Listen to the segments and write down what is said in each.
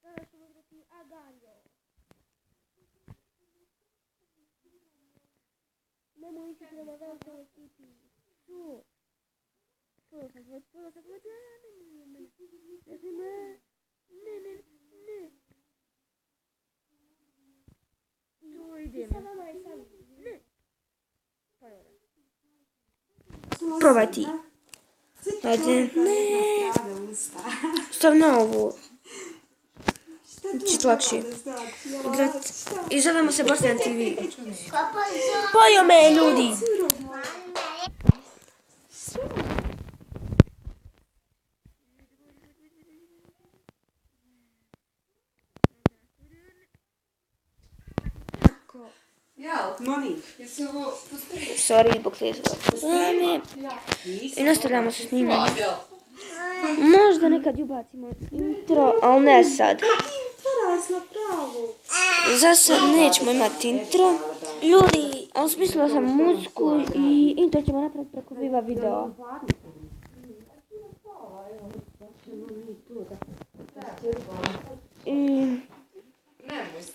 Danas ćemo igrati Aganjo. Nemoj ići prema velikoj ekipi. Čuo sam već. Ne. To idemo. Sa vama je sam. Ne. Pa je probaj ti. Ajde. Ne. Stav na ovo. Čisto lakše. I zovemo se Bosnian TV. Pojo me ljudi. Sorry, zbog sljedećega. I nastavljamo se snimati. Možda nekad ubacimo intro, ali ne sad. Za sad nećemo imati intro. Ljudi, ali smislila sam muziku i intro ćemo napraviti preko Viva Video.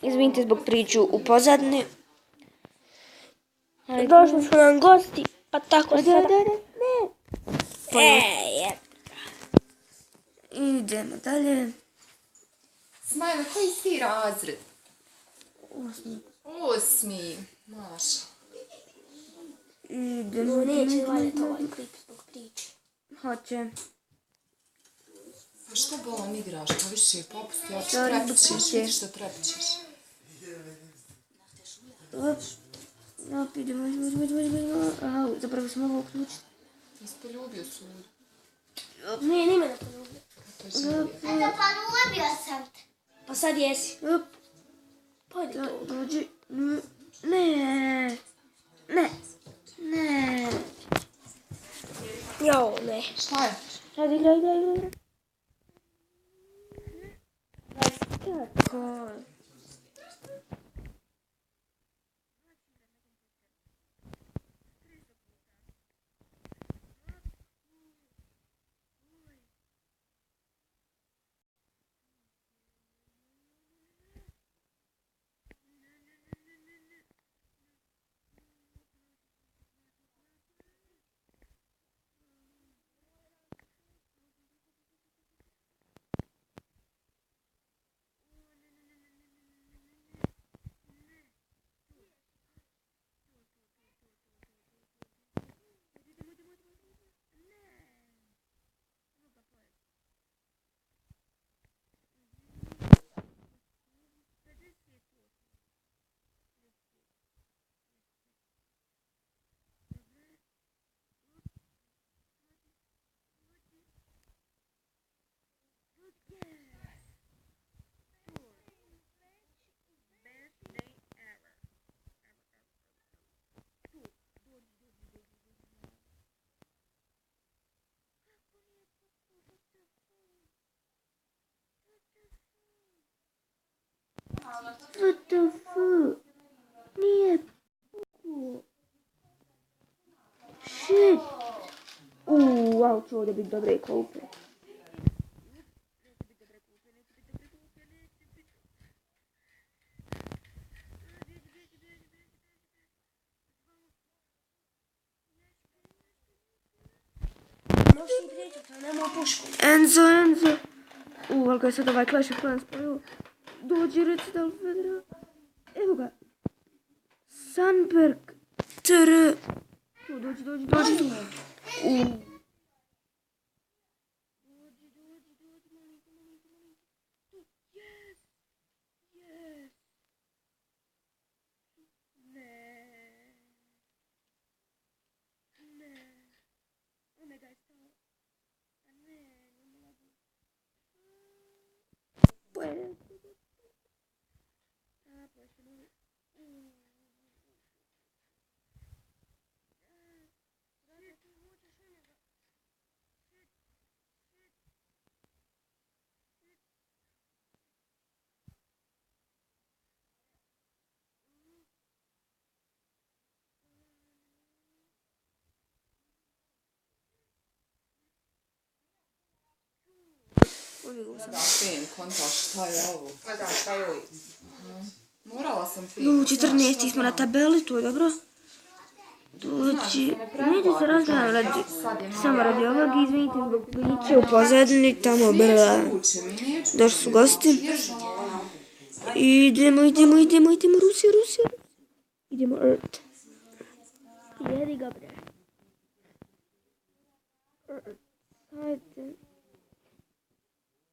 Izvinite zbog priču u pozadini. Došli su nam gosti, pa tako sada. Idemo dalje. Smajla, koji si ti razred? 8. 8. Maša. Idemo. Neće valjati ovaj klip zbog priče. Hoće. A što bolom igraš? Pa više popusti, ja ću trepićeš, vidi što trepićeš. Idemo. Zapravo sam ovo uključiti. Jesi poljubio sud? Ne me ne poljubio. Eto, pa ljubio sam te. Pa sad jesi. Pojdi to. Dođi. Ne. Jo, ne. Šta je? Ajde, igraj. Kako? What the fuck? Nije puku. Shit. Wow, će ovdje biti dobre klupe. Enzo. Ali ga je sad ovaj Clash of Clans pojel. Dođi, reci da li Federa. Evo ga. Sandberg. Dođi. Uvijek sam. Da, fin, kontaš, šta je ovo? Pa da, šta je ovo? Morala sam fin. U 14. smo na tabeli, to je dobro. Dođi, neće se razgledam radi, samo radi ovog, izvinite zbog priče u pozadini, tamo bila, došli su gosti. Idemo, Rusija. Idemo, Earth. Jedi ga, bre. Hajde.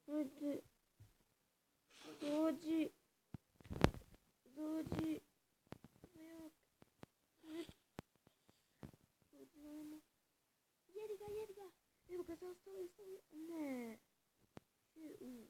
Dođi. Jedi ga. Evo ga, zaostavi. Ne. I